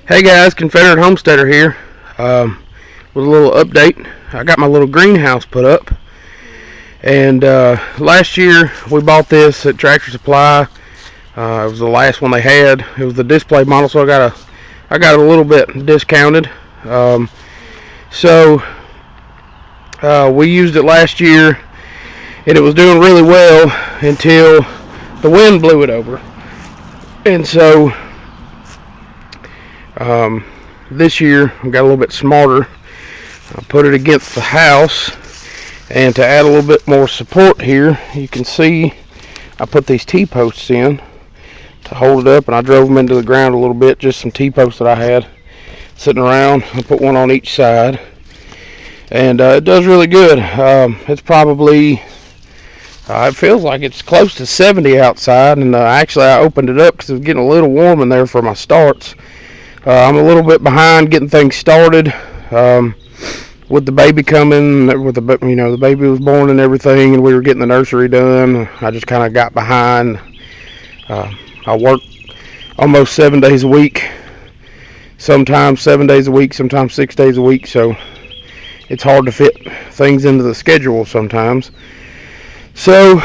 Hey guys, Confederate Homesteader here with a little update. I got my little greenhouse put up, and last year we bought this at Tractor Supply. It was the last one they had. It was the display model, so I got it a little bit discounted. So we used it last year, and it was doing really well until the wind blew it over, and so this year I got a little bit smarter. I put it against the house, and to add a little bit more support here, you can see I put these T-posts in to hold it up, and I drove them into the ground a little bit, just some T-posts that I had sitting around. I put one on each side, and it does really good. It's probably it feels like it's close to 70 outside, and actually I opened it up because it was getting a little warm in there for my starts. I'm a little bit behind getting things started with the baby coming. With the baby was born and everything, and we were getting the nursery done. I just kind of got behind. I work almost 7 days a week, sometimes 7 days a week, sometimes 6 days a week. So it's hard to fit things into the schedule sometimes. So,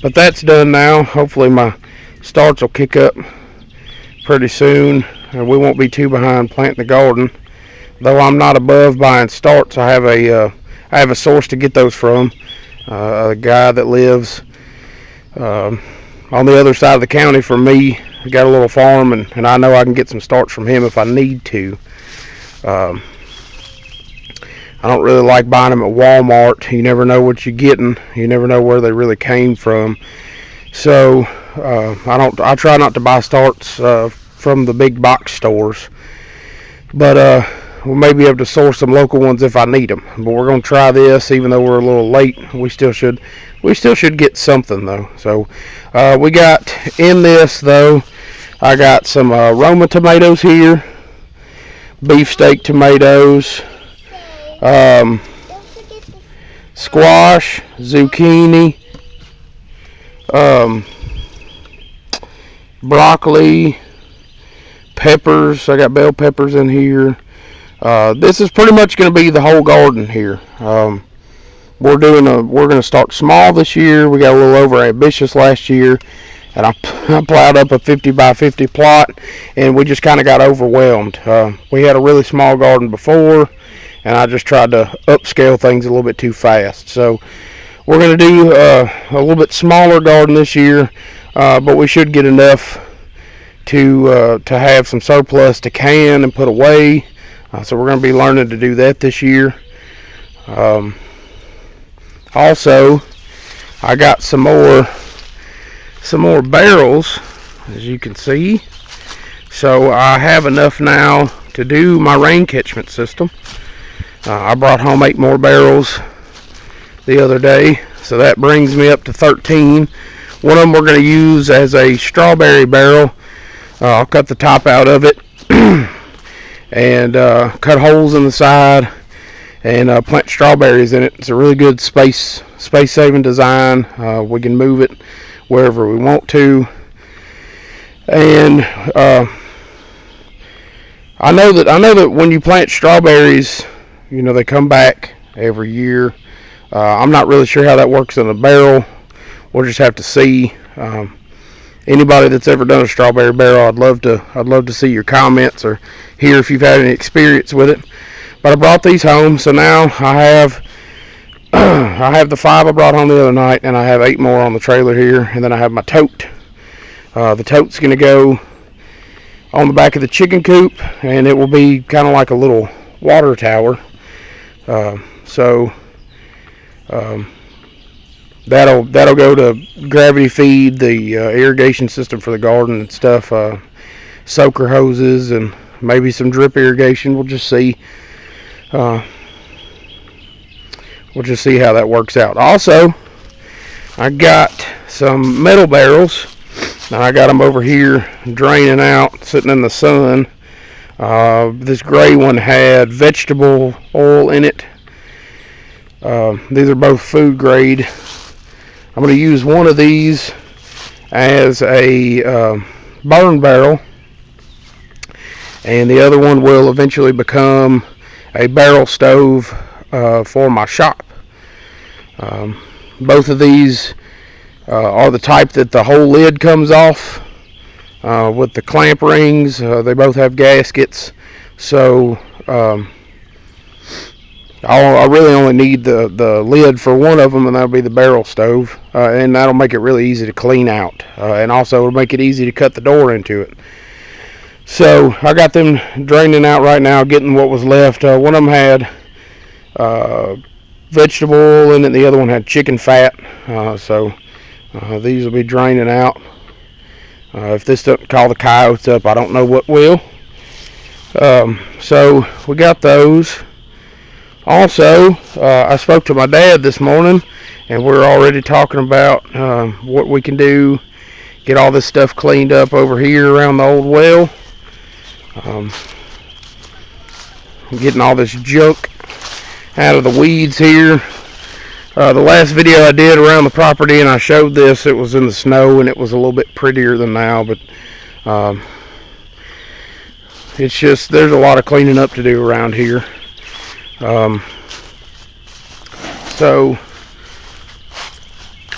but that's done now. Hopefully my starts will kick up pretty soon, and we won't be too behind planting the garden. Though I'm not above buying starts, I have a source to get those from. A guy that lives on the other side of the county from me. He got a little farm, and I know I can get some starts from him if I need to. I don't really like buying them at Walmart. You never know what you're getting. You never know where they really came from. So I try not to buy starts from the big box stores, but we may be able to source some local ones if I need them. But we're going to try this, even though we're a little late. We still should get something though. So we got in this though. I got some Roma tomatoes here, beefsteak tomatoes, squash, zucchini, broccoli, peppers. I got bell peppers in here. This is pretty much going to be the whole garden here. We're going to start small this year. We got a little over ambitious last year, and I plowed up a 50 by 50 plot, and we just kind of got overwhelmed. We had a really small garden before, and I just tried to upscale things a little bit too fast. So we're going to do a little bit smaller garden this year, but we should get enough to have some surplus to can and put away. So we're going to be learning to do that this year. Also, I got some more barrels, as you can see. So I have enough now to do my rain catchment system. I brought home 8 more barrels the other day, so that brings me up to 13. One of them we're going to use as a strawberry barrel. I'll cut the top out of it and cut holes in the side and plant strawberries in it. It's a really good space saving design. We can move it wherever we want to, and I know that when you plant strawberries, they come back every year. I'm not really sure how that works in a barrel. We'll just have to see. Anybody that's ever done a strawberry barrel, I'd love to see your comments or hear if you've had any experience with it. But I brought these home, so now I have the 5 I brought home the other night, and I have 8 more on the trailer here, and then I have my tote. The tote's going to go on the back of the chicken coop, and it will be kind of like a little water tower. That'll go to gravity feed the irrigation system for the garden and stuff. Soaker hoses and maybe some drip irrigation. We'll just see. We'll just see how that works out. Also, I got some metal barrels, and I got them over here draining out, sitting in the sun. This gray one had vegetable oil in it. These are both food grade. I'm going to use one of these as a burn barrel, and the other one will eventually become a barrel stove for my shop. Both of these are the type that the whole lid comes off with the clamp rings. They both have gaskets, so I really only need the lid for one of them, and that'll be the barrel stove, and that'll make it really easy to clean out, and also it'll make it easy to cut the door into it. So I got them draining out right now, getting what was left. One of them had vegetable oil in it, the other one had chicken fat, so these will be draining out. If this doesn't call the coyotes up, I don't know what will. So we got those. Also, I spoke to my dad this morning, and we're already talking about what we can do, get all this stuff cleaned up over here around the old well. Getting all this junk out of the weeds here. The last video I did around the property, and I showed this, it was in the snow, and it was a little bit prettier than now, but it's just, there's a lot of cleaning up to do around here. So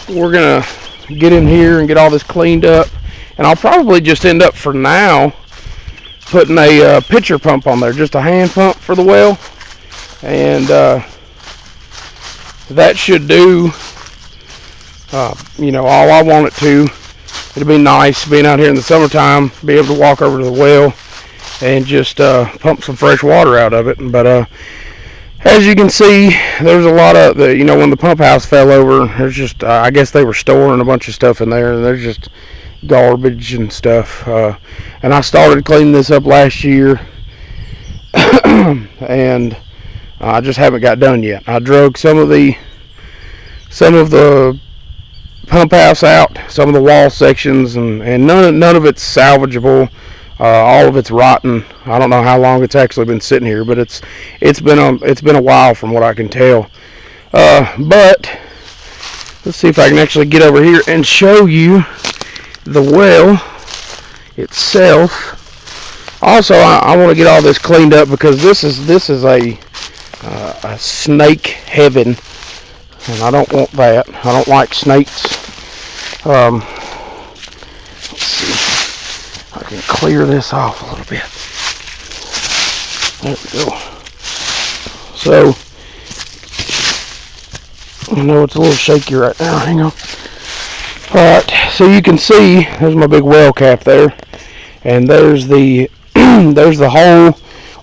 we're gonna get in here and get all this cleaned up, and I'll probably just end up for now putting a pitcher pump on there, just a hand pump for the well, and that should do you know, all I want it to. It'll be nice being out here in the summertime, be able to walk over to the well and just pump some fresh water out of it. But as you can see, there's a lot of you know, when the pump house fell over, there's just I guess they were storing a bunch of stuff in there, and there's just garbage and stuff. And I started cleaning this up last year, and I just haven't got done yet. I drug some of the pump house out, some of the wall sections, and none of it's salvageable. All of it's rotten. I don't know how long it's actually been sitting here, but it's been a while from what I can tell. But let's see if I can actually get over here and show you the well itself. Also, I want to get all this cleaned up because this is a snake heaven, and I don't want that. I don't like snakes. Let's see if I can clear this off a little bit. There we go. So I know it's a little shaky right now. Hang on. Alright, so you can see there's my big well cap there, and there's the there's the hole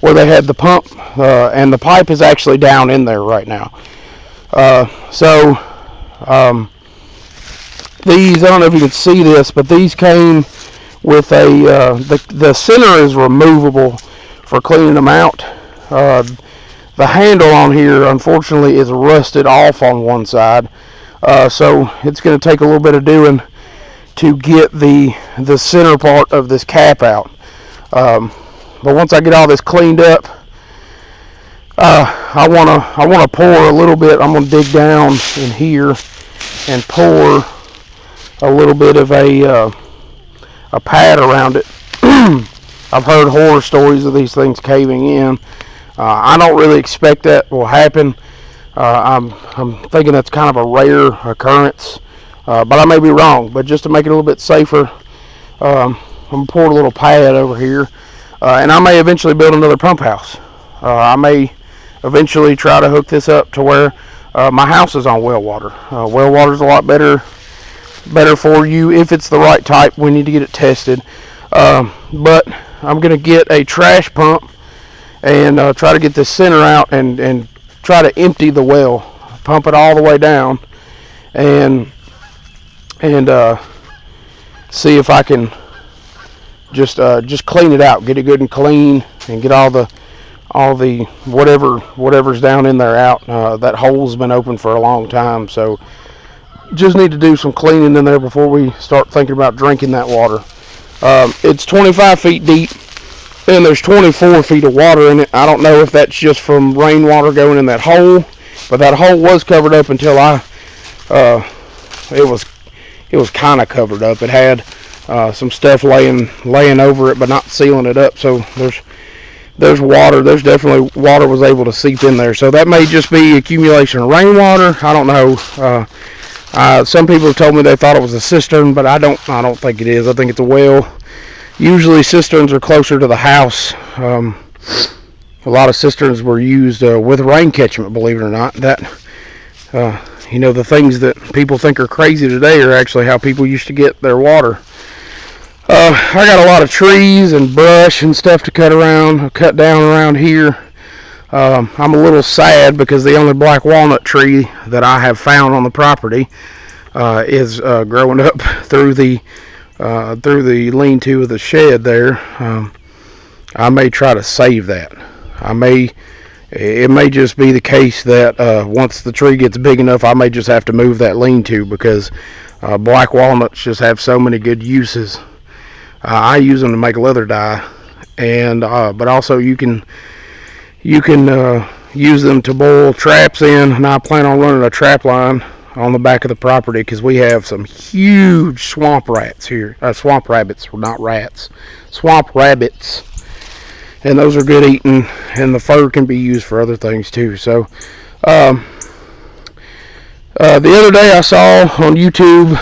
where they had the pump, and the pipe is actually down in there right now. These, I don't know if you can see this, but these came with the center is removable for cleaning them out. The handle on here, unfortunately, is rusted off on one side, so it's going to take a little bit of doing to get the center part of this cap out. But once I get all this cleaned up, I want to pour a little bit. I'm going to dig down in here and pour a little bit of a pad around it. I've heard horror stories of these things caving in. I don't really expect that will happen. I'm thinking that's kind of a rare occurrence, but I may be wrong. But just to make it a little bit safer, I'm going to pour a little pad over here, and I may eventually build another pump house. I may eventually try to hook this up to where my house is on well water. Well water is a lot better for you if it's the right type. We need to get it tested. But I'm going to get a trash pump and try to get this center out and try to empty the well, pump it all the way down, and see if I can just clean it out, get it good and clean, and get all the whatever's down in there out. That hole's been open for a long time, so just need to do some cleaning in there before we start thinking about drinking that water. It's 25 feet deep, and there's 24 feet of water in it. I don't know if that's just from rainwater going in that hole, but that hole was covered up until it was kind of covered up. It had some stuff laying over it, but not sealing it up. So there's water. There's definitely water was able to seep in there. So that may just be accumulation of rainwater. I don't know. Some people have told me they thought it was a cistern, but I don't think it is. I think it's a well. Usually cisterns are closer to the house. A lot of cisterns were used with rain catchment, believe it or not. That the things that people think are crazy today are actually how people used to get their water. I got a lot of trees and brush and stuff to cut down around here. I'm a little sad because the only black walnut tree that I have found on the property is growing up through the lean-to of the shed there. I may try to save that. It may just be the case that once the tree gets big enough, I may just have to move that lean-to, because black walnuts just have so many good uses. I use them to make leather dye, and but also you can use them to boil traps in. And I plan on running a trap line on the back of the property because we have some huge swamp rats here. Swamp rabbits, not rats. Swamp rabbits. And those are good eating, and the fur can be used for other things too. So the other day I saw on YouTube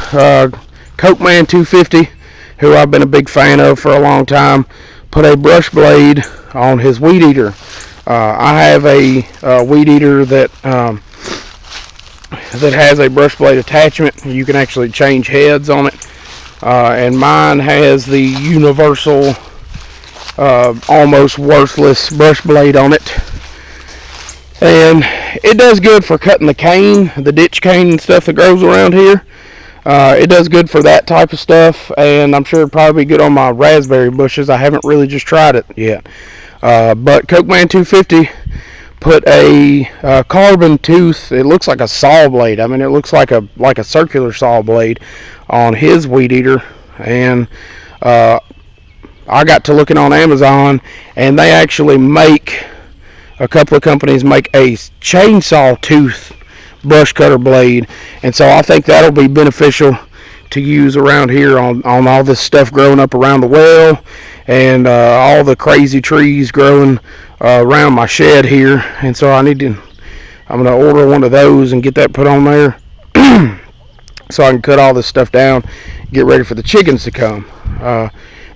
Cokeman 250, who I've been a big fan of for a long time, put a brush blade on his weed eater. I have a weed eater that has a brush blade attachment. You can actually change heads on it, and mine has the universal almost worthless brush blade on it, and it does good for cutting the cane, the ditch cane and stuff that grows around here. It does good for that type of stuff, and I'm sure it'd probably be good on my raspberry bushes. I haven't really just tried it yet, but Cokeman 250 put a carbon tooth. It looks like a saw blade. I mean, it looks like a circular saw blade on his weed eater, and I got to looking on Amazon, and they actually a couple of companies make a chainsaw tooth brush cutter blade, and so I think that'll be beneficial to use around here on all this stuff growing up around the well, and all the crazy trees growing around my shed here. And so I'm going to order one of those and get that put on there so I can cut all this stuff down, get ready for the chickens to come.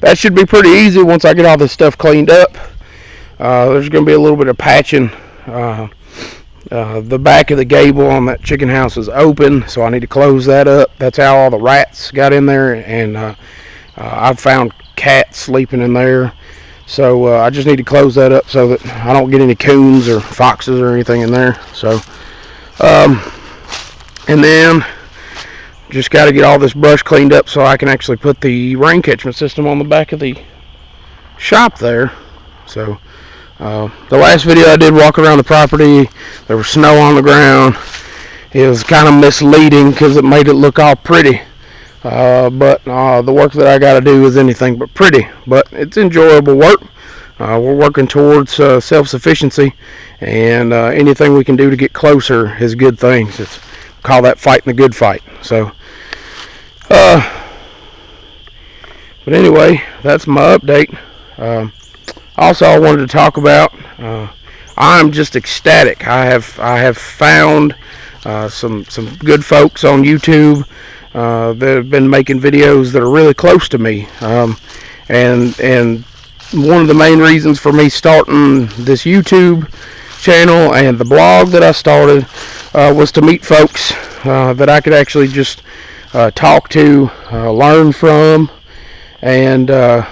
That should be pretty easy once I get all this stuff cleaned up. There's going to be a little bit of patching. The back of the gable on that chicken house is open, so I need to close that up. That's how all the rats got in there, and I've found cats sleeping in there. So I just need to close that up so that I don't get any coons or foxes or anything in there. So, and then just got to get all this brush cleaned up so I can actually put the rain catchment system on the back of the shop there. So the last video I did walk around the property, there was snow on the ground. It was kind of misleading because it made it look all pretty, but the work that I got to do is anything but pretty, but it's enjoyable work. We're working towards self-sufficiency, and anything we can do to get closer is good things. It's call that fighting the good fight. So but anyway, that's my update. Also, I wanted to talk about, I'm just ecstatic. I have found some good folks on YouTube that have been making videos that are really close to me, and one of the main reasons for me starting this YouTube channel and the blog that I started was to meet folks that I could actually just talk to, learn from, and I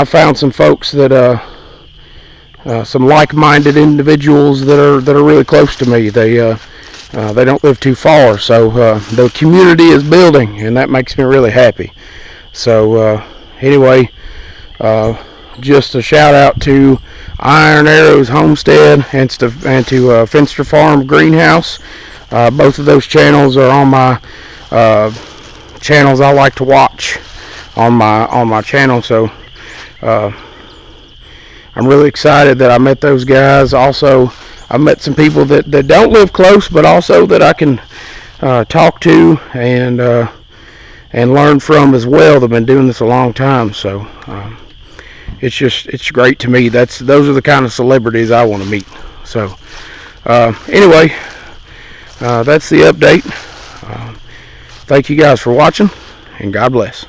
found some folks that some like-minded individuals that are really close to me. They don't live too far, so the community is building, and that makes me really happy. So anyway, just a shout out to Iron Arrows Homestead and to Finster Farm Greenhouse. Both of those channels are on my channels I like to watch on my channel. So I'm really excited that I met those guys. Also, I met some people that don't live close, but also that I can talk to, and and learn from as well. They've been doing this a long time, so it's great to me. Those are the kind of celebrities I want to meet. So anyway, that's the update. Thank you guys for watching, and God bless.